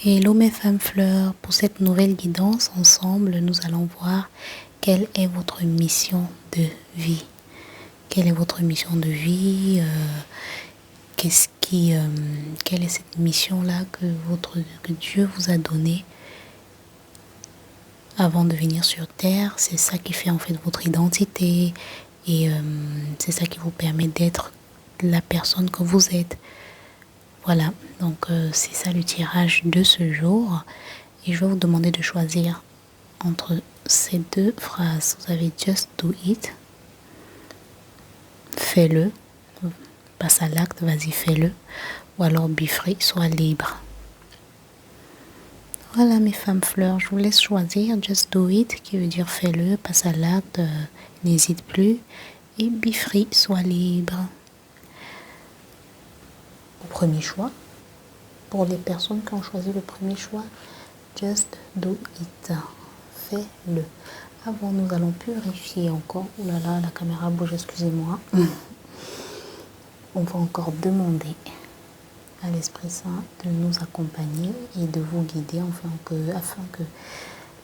Hello mes femmes fleurs, pour cette nouvelle guidance, ensemble, nous allons voir quelle est votre mission de vie. Quelle est votre mission de vie quelle est cette mission-là que Dieu vous a donnée avant de venir sur Terre? C'est ça qui fait en fait votre identité et c'est ça qui vous permet d'être la personne que vous êtes. Voilà, donc c'est ça le tirage de ce jour. Et je vais vous demander de choisir entre ces deux phrases. Vous avez just do it, fais-le, passe à l'acte, vas-y fais-le. Ou alors be free, sois libre. Voilà mes femmes fleurs, je vous laisse choisir just do it qui veut dire fais-le, passe à l'acte, n'hésite plus. Et be free, sois libre. Au premier choix, pour les personnes qui ont choisi le premier choix, just do it, fais-le. Avant, nous allons purifier encore. Oh là là, la caméra bouge, excusez-moi. On va encore demander à l'Esprit Saint de nous accompagner et de vous guider afin que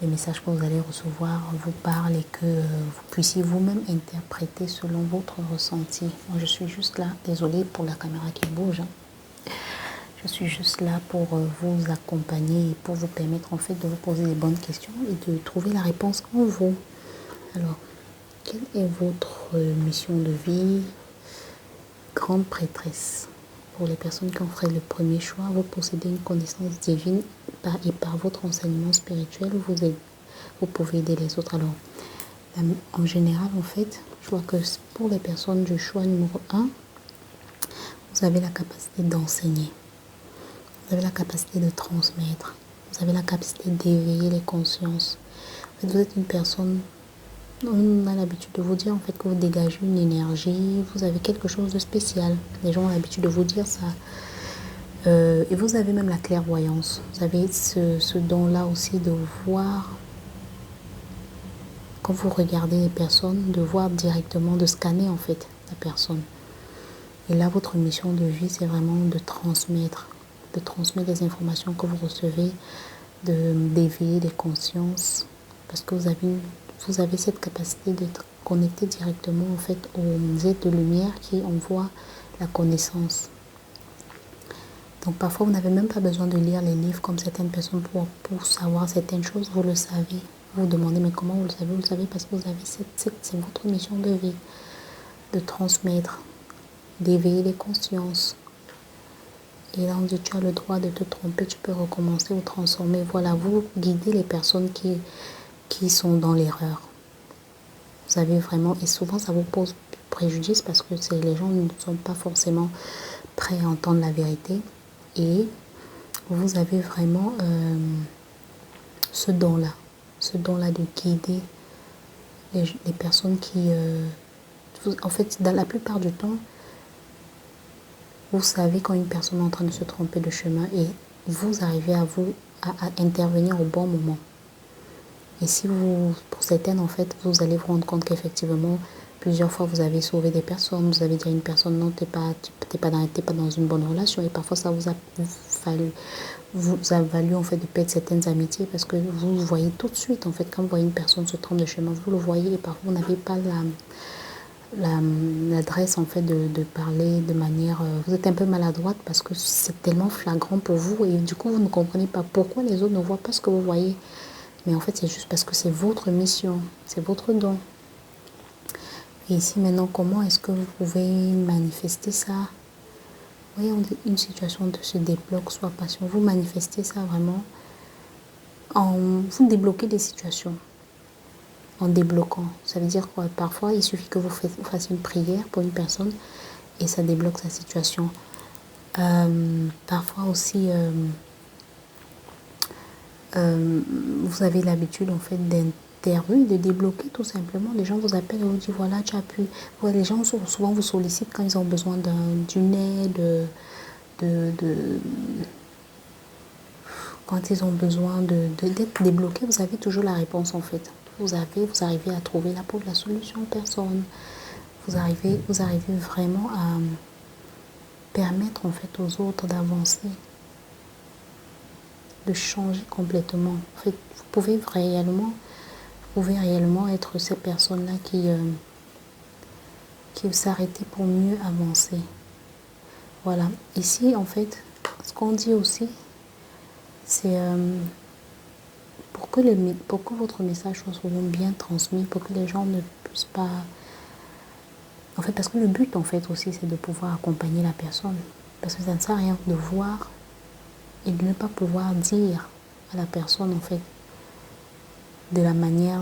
les messages que vous allez recevoir vous parlent et que vous puissiez vous-même interpréter selon votre ressenti. Moi, je suis juste là. Désolée pour la caméra qui bouge. Je suis juste là pour vous accompagner et pour vous permettre en fait de vous poser les bonnes questions et de trouver la réponse en vous. Alors, quelle est votre mission de vie? Grande prêtresse. Pour les personnes qui ont fait le premier choix, vous possédez une connaissance divine et par votre enseignement spirituel, vous pouvez aider les autres. Alors, en général, en fait, je vois que pour les personnes du choix numéro 1, vous avez la capacité d'enseigner. Vous avez la capacité de transmettre. Vous avez la capacité d'éveiller les consciences. En fait, vous êtes une personne, on a l'habitude de vous dire en fait que vous dégagez une énergie, vous avez quelque chose de spécial. Les gens ont l'habitude de vous dire ça. Et vous avez même la clairvoyance. Vous avez ce don-là aussi de voir, quand vous regardez les personnes, de voir directement, de scanner en fait la personne. Et là, votre mission de vie, c'est vraiment de transmettre les informations que vous recevez, d'éveiller les consciences, parce que vous avez cette capacité d'être connecté directement en fait aux êtres de lumière qui envoient la connaissance. Donc parfois, vous n'avez même pas besoin de lire les livres comme certaines personnes pour savoir certaines choses, vous le savez. Vous vous demandez, mais comment vous le savez? Vous le savez parce que vous avez c'est votre mission de vie, de transmettre, d'éveiller les consciences. Et là, on dit, tu as le droit de te tromper, tu peux recommencer ou transformer. Voilà, vous guidez les personnes qui sont dans l'erreur. Vous avez vraiment, et souvent, ça vous pose préjudice parce que les gens ne sont pas forcément prêts à entendre la vérité. Et vous avez vraiment ce don-là de guider les personnes qui... en fait, dans la plupart du temps, vous savez quand une personne est en train de se tromper de chemin et vous arrivez à intervenir au bon moment. Et si pour certaines, en fait, vous allez vous rendre compte qu'effectivement, plusieurs fois, vous avez sauvé des personnes. Vous avez dit à une personne, non, t'es pas dans une bonne relation. Et parfois, ça vous a valu, en fait, de perdre certaines amitiés parce que vous voyez tout de suite, en fait, quand vous voyez une personne se tromper de chemin, vous le voyez et parfois, vous n'avez pas l'adresse en fait de parler de manière vous êtes un peu maladroite parce que c'est tellement flagrant pour vous et du coup vous ne comprenez pas pourquoi les autres ne voient pas ce que vous voyez, mais en fait c'est juste parce que c'est votre mission, c'est votre don. Et ici maintenant, comment est-ce que vous pouvez manifester ça? Voyez, une situation se débloque, soit passion, vous manifestez ça vraiment vous débloquez des situations en débloquant. Ça veut dire quoi? Parfois, il suffit que vous fassiez une prière pour une personne et ça débloque sa situation. Parfois aussi, vous avez l'habitude en fait d'intervenir, de débloquer tout simplement. Les gens vous appellent et vous disent voilà, tu as pu. Ouais, les gens souvent vous sollicitent quand ils ont besoin d'une aide, quand ils ont besoin d'être débloqués. Vous avez toujours la réponse en fait. Vous arrivez à trouver la solution aux personnes. Vous arrivez vraiment à permettre en fait aux autres d'avancer. de changer complètement. En fait, vous pouvez réellement être ces personnes-là qui s'arrêtent pour mieux avancer. Voilà. Ici, en fait, ce qu'on dit aussi, c'est pour que votre message soit souvent bien transmis, pour que les gens ne puissent pas... En fait, parce que le but, en fait, aussi, c'est de pouvoir accompagner la personne. Parce que ça ne sert à rien de voir et de ne pas pouvoir dire à la personne, en fait, de la manière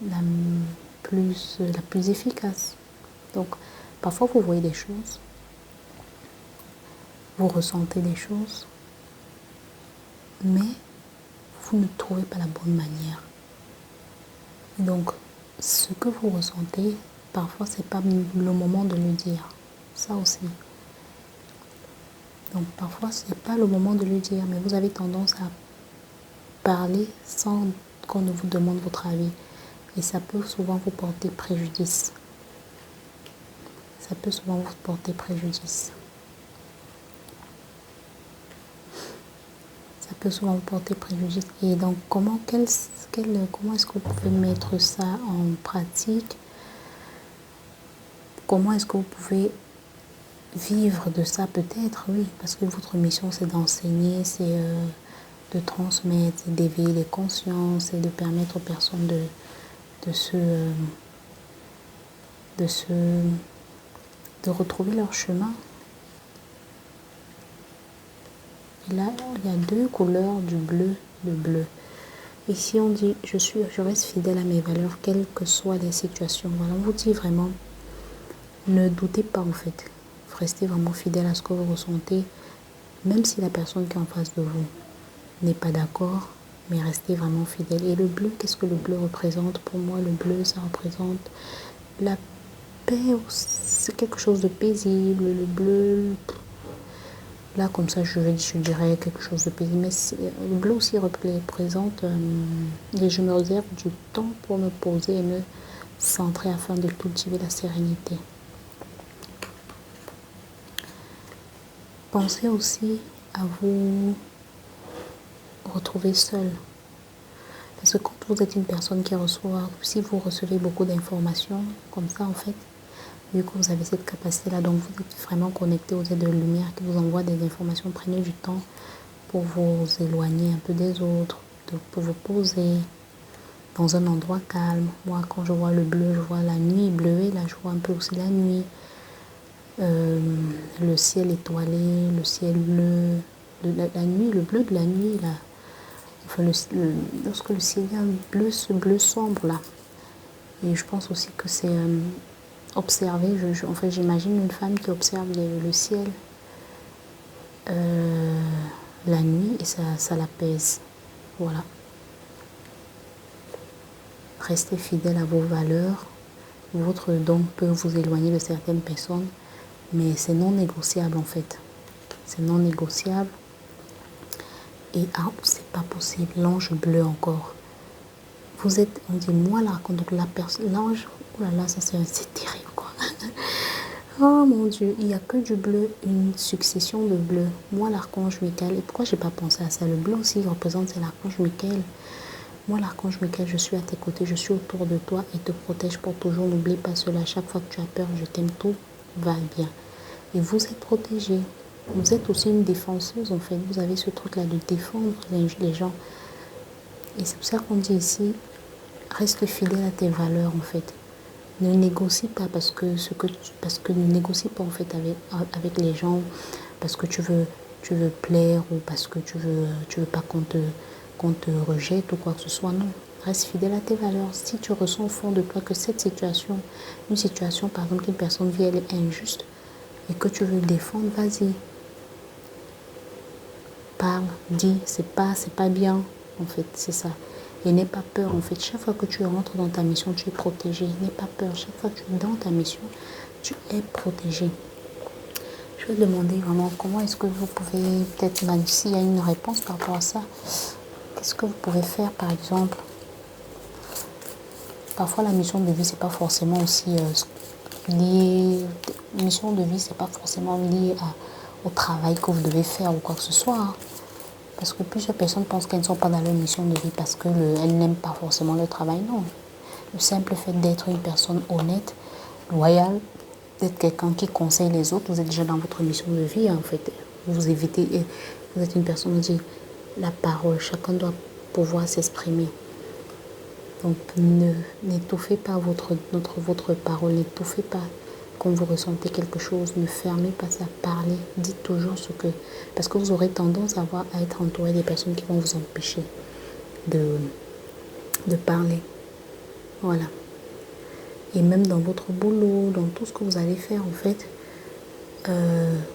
la plus efficace. Donc, parfois, vous voyez des choses, vous ressentez des choses, mais vous ne trouvez pas la bonne manière. Donc, ce que vous ressentez, parfois, c'est pas le moment de le dire. Ça aussi. Donc, parfois, ce n'est pas le moment de le dire, mais vous avez tendance à parler sans qu'on ne vous demande votre avis. Et ça peut souvent vous porter préjudice. Ça peut souvent vous porter préjudice. Ça peut souvent vous porter préjudice. Et donc, comment est-ce que vous pouvez mettre ça en pratique? Comment est-ce que vous pouvez vivre de ça? Peut-être, oui, parce que votre mission, c'est d'enseigner, c'est de transmettre, c'est d'éveiller les consciences et de permettre aux personnes de retrouver leur chemin. Et là, il y a deux couleurs du bleu, le bleu. Ici, on dit, je reste fidèle à mes valeurs, quelles que soient les situations. Voilà, on vous dit vraiment, ne doutez pas en fait. Restez vraiment fidèle à ce que vous ressentez, même si la personne qui est en face de vous n'est pas d'accord, mais restez vraiment fidèle. Et le bleu, qu'est-ce que le bleu représente? Pour moi, le bleu, ça représente la paix, c'est quelque chose de paisible. Le bleu, là, comme ça, je dirais quelque chose de paisible. Mais le bleu aussi représente, et je me réserve du temps pour me poser et me centrer afin de cultiver la sérénité. Pensez aussi à vous retrouver seul. Parce que quand vous êtes une personne qui reçoit, si vous recevez beaucoup d'informations, comme ça en fait, vu que vous avez cette capacité-là, donc vous êtes vraiment connecté aux êtres de lumière qui vous envoient des informations, prenez du temps pour vous éloigner un peu des autres, pour vous poser dans un endroit calme. Moi, quand je vois le bleu, je vois la nuit bleuée, là je vois un peu aussi la nuit. Le ciel étoilé, le ciel bleu, la nuit, le bleu de la nuit là. Enfin, lorsque le ciel est bleu, ce bleu sombre là. Et je pense aussi que c'est observer. Enfin, j'imagine une femme qui observe le ciel la nuit et ça l'apaise. Voilà. Restez fidèle à vos valeurs. Votre don peut vous éloigner de certaines personnes, mais c'est non négociable en fait. C'est non négociable. Et c'est pas possible. L'ange bleu encore. Vous êtes, on dit moi là, donc la personne, l'ange, oh là là, ça c'est terrible quoi. Oh mon Dieu, il n'y a que du bleu, une succession de bleus. Moi l'archange Michael, et pourquoi j'ai pas pensé à ça? Le bleu aussi il représente, c'est l'archange Michael. Moi l'archange Michael, je suis à tes côtés, je suis autour de toi et te protège pour toujours. N'oublie pas cela, chaque fois que tu as peur, je t'aime, tout va bien. Et vous êtes protégés. Vous êtes aussi une défenseuse en fait. Vous avez ce truc là de défendre les gens. Et c'est pour ça qu'on dit ici, reste fidèle à tes valeurs en fait. Ne négocie pas parce que ne négocie pas en fait avec les gens parce que tu veux plaire ou parce que tu veux pas qu'on te rejette ou quoi que ce soit. Non, reste fidèle à tes valeurs. Si tu ressens au fond de toi que cette situation, une situation par exemple qu'une personne vit, elle est injuste et que tu veux le défendre, vas-y. Parle, dis, c'est pas bien en fait, c'est ça. Et n'aie pas peur en fait. Chaque fois que tu rentres dans ta mission, tu es protégé. N'aie pas peur. Chaque fois que tu es dans ta mission, tu es protégé. Je vais demander vraiment comment est-ce que vous pouvez, peut-être même s'il y a une réponse par rapport à ça, qu'est-ce que vous pouvez faire par exemple? Parfois la mission de vie, c'est pas forcément aussi lié. Mission de vie, c'est pas forcément lié au travail que vous devez faire ou quoi que ce soit. Hein. Parce que plusieurs personnes pensent qu'elles ne sont pas dans leur mission de vie parce qu'elles n'aiment pas forcément le travail. Non. Le simple fait d'être une personne honnête, loyale, d'être quelqu'un qui conseille les autres, vous êtes déjà dans votre mission de vie en fait. Vous évitez, vous êtes une personne qui dit la parole, chacun doit pouvoir s'exprimer. Donc n'étouffez pas votre parole, n'étouffez pas quand vous ressentez quelque chose, ne fermez pas ça, parlez, dites toujours ce que... Parce que vous aurez tendance à être entouré des personnes qui vont vous empêcher de parler. Voilà. Et même dans votre boulot, dans tout ce que vous allez faire en fait,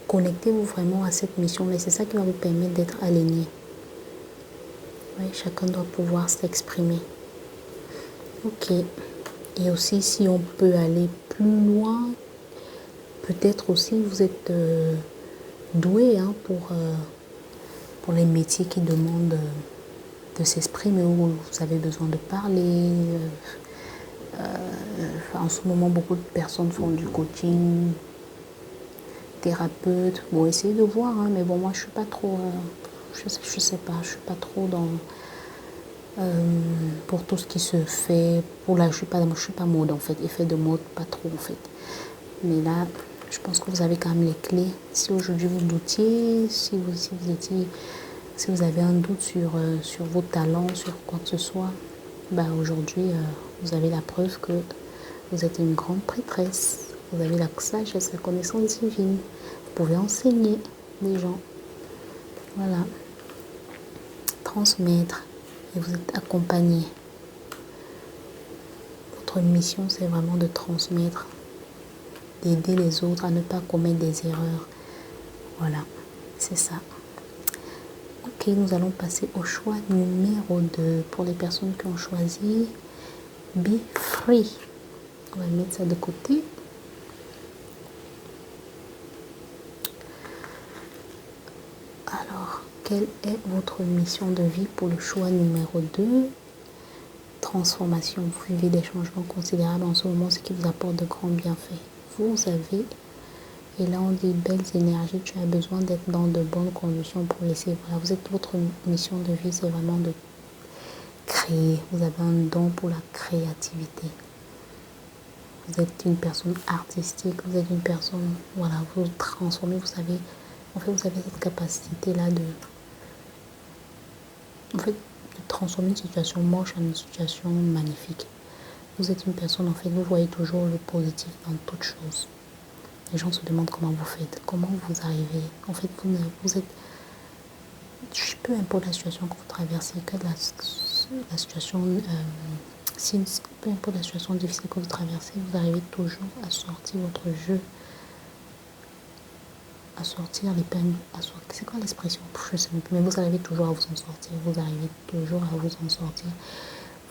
connectez-vous vraiment à cette mission-là. C'est ça qui va vous permettre d'être aligné. Oui, chacun doit pouvoir s'exprimer. Ok. Et aussi, si on peut aller plus loin, peut-être aussi vous êtes doué pour les métiers qui demandent de s'exprimer, où vous avez besoin de parler. En ce moment, beaucoup de personnes font du coaching, thérapeute. Bon, essayez de voir, hein, mais bon, moi, je suis pas trop... je sais pas, je suis pas trop dans... pour tout ce qui se fait. Je suis pas mode, en fait. Effet de mode, pas trop, en fait. Mais là, je pense que vous avez quand même les clés. Si aujourd'hui vous doutiez, si vous avez un doute sur vos talents, sur quoi que ce soit, bah aujourd'hui, vous avez la preuve que vous êtes une grande prêtresse. Vous avez la sagesse, la connaissance divine. Vous pouvez enseigner les gens. Voilà. Transmettre. Et vous êtes accompagné. Votre mission, c'est vraiment de transmettre, d'aider les autres à ne pas commettre des erreurs. Voilà, c'est ça. Ok, nous allons passer au choix numéro 2 pour les personnes qui ont choisi Be Free. On va mettre ça de côté. Alors, quelle est votre mission de vie pour le choix numéro 2? Transformation. Vous vivez des changements considérables en ce moment, ce qui vous apporte de grands bienfaits. Vous avez, et là on dit belles énergies, tu as besoin d'être dans de bonnes conditions pour laisser. Voilà, votre mission de vie, c'est vraiment de créer. Vous avez un don pour la créativité. Vous êtes une personne artistique, vous êtes une personne, voilà, vous transformez, vous avez cette capacité-là de transformer une situation moche en une situation magnifique. Vous êtes une personne, en fait, vous voyez toujours le positif dans toute chose. Les gens se demandent comment vous faites, comment vous arrivez. En fait, vous êtes, peu importe la situation que vous traversez, que la situation, peu importe la situation difficile que vous traversez, vous arrivez toujours à sortir votre jeu, à sortir les peines, c'est quoi l'expression? Je sais même plus, mais vous arrivez toujours à vous en sortir, vous arrivez toujours à vous en sortir.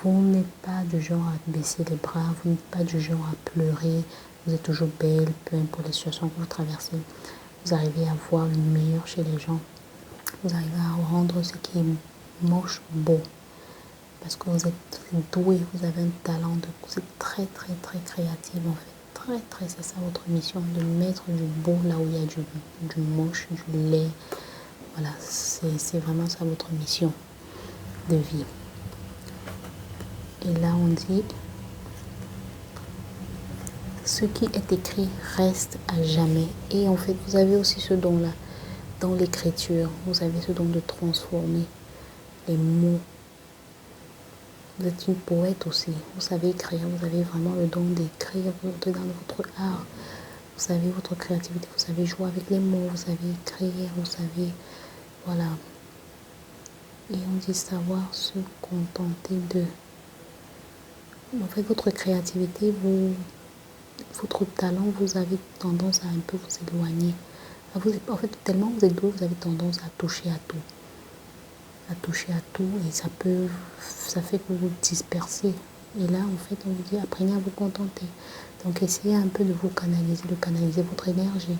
Vous n'êtes pas du genre à baisser les bras, vous n'êtes pas du genre à pleurer, vous êtes toujours belle, peu importe la situation que vous traversez. Vous arrivez à voir le meilleur chez les gens. Vous arrivez à rendre ce qui est moche beau. Parce que vous êtes doué, vous avez un talent, vous êtes très très très créative en fait. Très très, c'est ça votre mission, de mettre du beau là où il y a du moche, du laid. Voilà, c'est vraiment ça votre mission de vie. Et là on dit, ce qui est écrit reste à jamais. Et en fait, vous avez aussi ce don-là dans l'écriture. Vous avez ce don de transformer les mots. Vous êtes une poète aussi. Vous savez écrire. Vous avez vraiment le don d'écrire. Vous êtes dans votre art. Vous savez votre créativité. Vous savez jouer avec les mots. Vous savez écrire. Vous savez... Voilà. Et on dit savoir se contenter de... En fait, votre créativité, votre talent, vous avez tendance à un peu vous éloigner. En fait, tellement vous êtes doué, vous avez tendance à toucher à tout. À toucher à tout et ça fait que vous vous dispersez. Et là, en fait, on vous dit, apprenez à vous contenter. Donc, essayez un peu de vous canaliser, de canaliser votre énergie.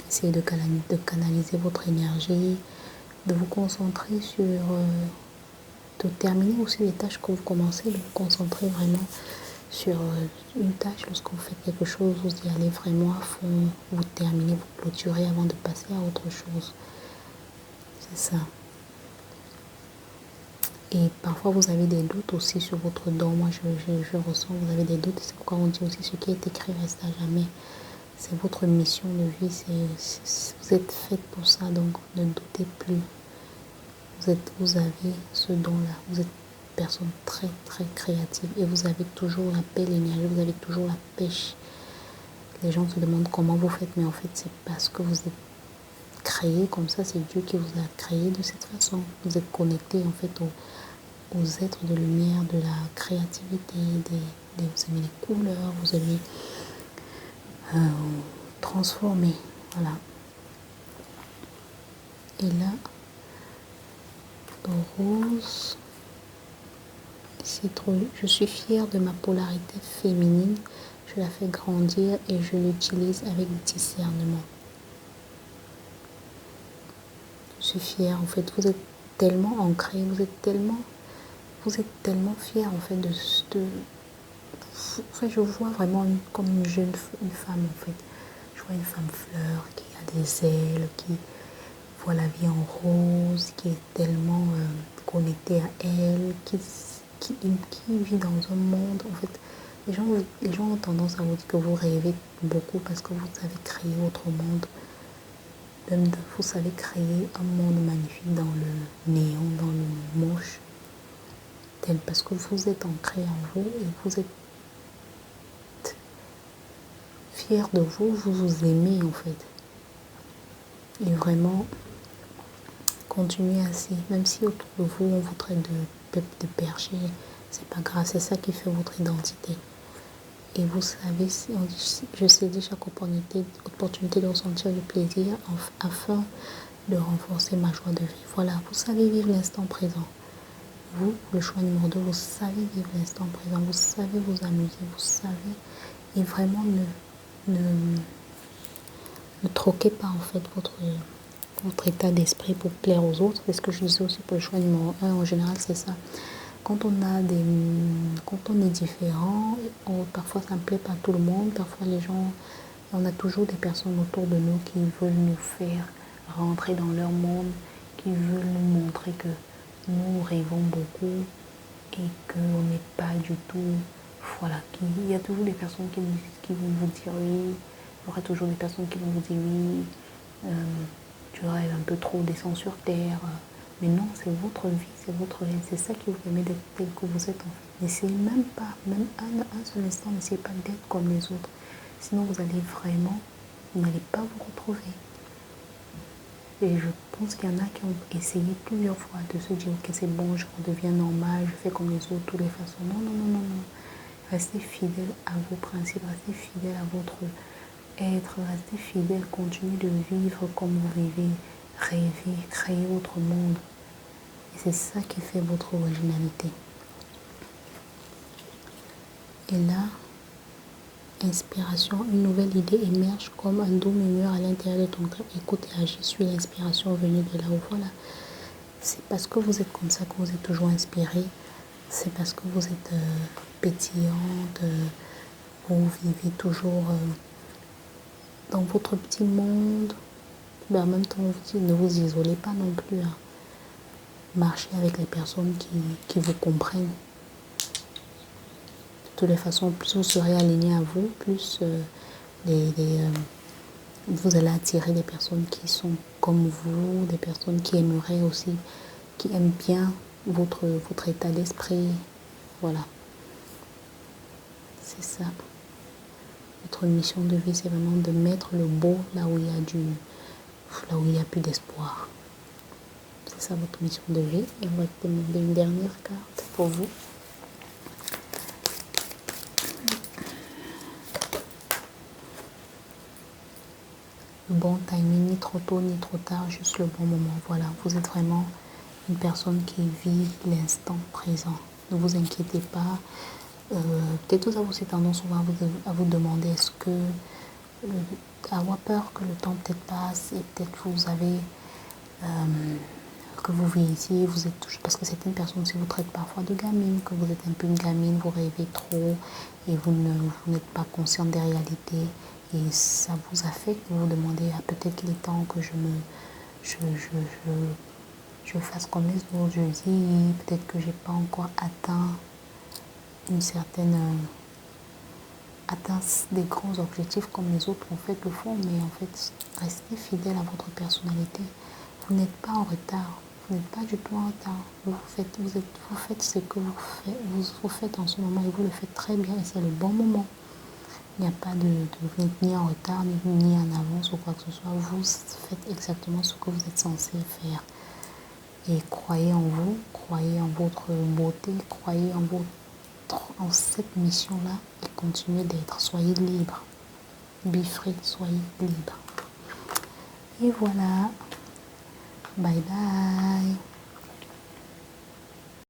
Essayez de canaliser votre énergie, de vous concentrer sur... de terminer aussi les tâches que vous commencez, de vous concentrer vraiment sur une tâche. Lorsque vous faites quelque chose, vous y allez vraiment à fond, vous terminez, vous clôturez avant de passer à autre chose. C'est ça. Et parfois, vous avez des doutes aussi sur votre don. Moi, je ressens, vous avez des doutes. C'est pourquoi on dit aussi ce qui est écrit reste à jamais. C'est votre mission de vie. Vous êtes faite pour ça, donc ne doutez plus. Vous avez ce don-là. Vous êtes une personne très, très créative. Et vous avez toujours la belle énergie. Vous avez toujours la pêche. Les gens se demandent comment vous faites. Mais en fait, c'est parce que vous êtes créé comme ça. C'est Dieu qui vous a créé de cette façon. Vous êtes connecté en fait aux êtres de lumière, de la créativité, vous aimez les couleurs, vous aimez transformer, voilà. Et là, rose, c'est trop. Je suis fière de ma polarité féminine, je la fais grandir et je l'utilise avec discernement. Je suis fière, en fait, vous êtes tellement ancré, vous êtes tellement fière en fait en fait, je vois vraiment comme une femme en fait. Je vois une femme fleur qui a des ailes, qui voit la vie en rose, qui est tellement connectée à elle, qui vit dans un monde. En fait, les gens ont tendance à vous dire que vous rêvez beaucoup parce que vous savez créer votre monde. Vous savez créer un monde magnifique dans le néant, dans le moche. Parce que vous êtes ancré en vous et vous êtes fier de vous, vous vous aimez en fait. Et vraiment, continuez ainsi. Même si autour de vous, on vous traite de perché, c'est pas grave, c'est ça qui fait votre identité. Et vous savez, je saisis chaque opportunité de ressentir le plaisir afin de renforcer ma joie de vivre. Voilà, vous savez vivre l'instant présent. Vous, le choix numéro 2, vous savez vivre l'instant présent, vous savez vous amuser, vous savez, et vraiment ne troquez pas en fait votre état d'esprit pour plaire aux autres. C'est ce que je disais aussi pour le choix numéro 1, en général c'est ça. Quand on est différent, parfois ça ne plaît pas à tout le monde, parfois les gens, on a toujours des personnes autour de nous qui veulent nous faire rentrer dans leur monde, qui veulent nous montrer que nous rêvons beaucoup et qu'on n'est pas du tout, voilà, il y a toujours des personnes qui vont vous dire oui, il y aura toujours des personnes qui vont vous dire oui, tu rêves un peu trop, descends sur terre, mais non, c'est votre vie, c'est votre rêve, c'est ça qui vous permet d'être tel que vous êtes en fait. N'essayez même pas, même un seul instant, n'essayez pas d'être comme les autres, sinon vous allez vraiment, vous n'allez pas vous retrouver. Et je pense qu'il y en a qui ont essayé plusieurs fois de se dire ok c'est bon, je redeviens normal, je fais comme les autres, toutes les façons. Non, non, non, non, non. Restez fidèle à vos principes, restez fidèle à votre être, restez fidèle, continuez de vivre comme vous vivez, rêvez, créez votre monde. Et c'est ça qui fait votre originalité. Et là, inspiration, une nouvelle idée émerge comme un doux murmure à l'intérieur de ton cœur. Écoute et agis, suis l'inspiration venue de là-haut. Voilà. C'est parce que vous êtes comme ça que vous êtes toujours inspiré. C'est parce que vous êtes pétillante, vous vivez toujours dans votre petit monde. Mais en même temps, ne vous isolez pas non plus. Hein. Marchez avec les personnes qui vous comprennent. De toutes les façons, plus vous serez aligné à vous, plus vous allez attirer des personnes qui sont comme vous, des personnes qui aimeraient aussi, qui aiment bien votre état d'esprit. Voilà. C'est ça. Votre mission de vie, c'est vraiment de mettre le beau là où il y a plus d'espoir. C'est ça votre mission de vie. Et on va te demander une dernière carte pour vous. Le bon timing, ni trop tôt ni trop tard, juste le bon moment. Voilà, vous êtes vraiment une personne qui vit l'instant présent. Ne vous inquiétez pas. Peut-être vous avez aussi tendance souvent à vous demander est-ce que avoir peur que le temps peut-être passe et peut-être vous avez que vous vieillissez, vous êtes toujours, parce que certaines personnes aussi vous traitent parfois de gamine, que vous êtes un peu une gamine, vous rêvez trop et vous n'êtes pas consciente des réalités et ça vous affecte, vous vous demandez peut-être qu'il est temps que je je fasse comme les autres, je dis peut-être que j'ai pas encore atteint une certaine atteint des grands objectifs comme les autres en fait le font, mais en fait restez fidèle à votre personnalité. Vous n'êtes pas en retard, vous n'êtes pas du tout en retard. Vous faites ce que vous faites en ce moment et vous le faites très bien et c'est le bon moment. Il n'y a pas vous n'êtes ni en retard ni en avance ou quoi que ce soit. Vous faites exactement ce que vous êtes censé faire. Et croyez en vous, croyez en votre beauté, croyez en cette mission-là et continuez d'être. Soyez libre. Be free, soyez libre. Et voilà. Bye bye.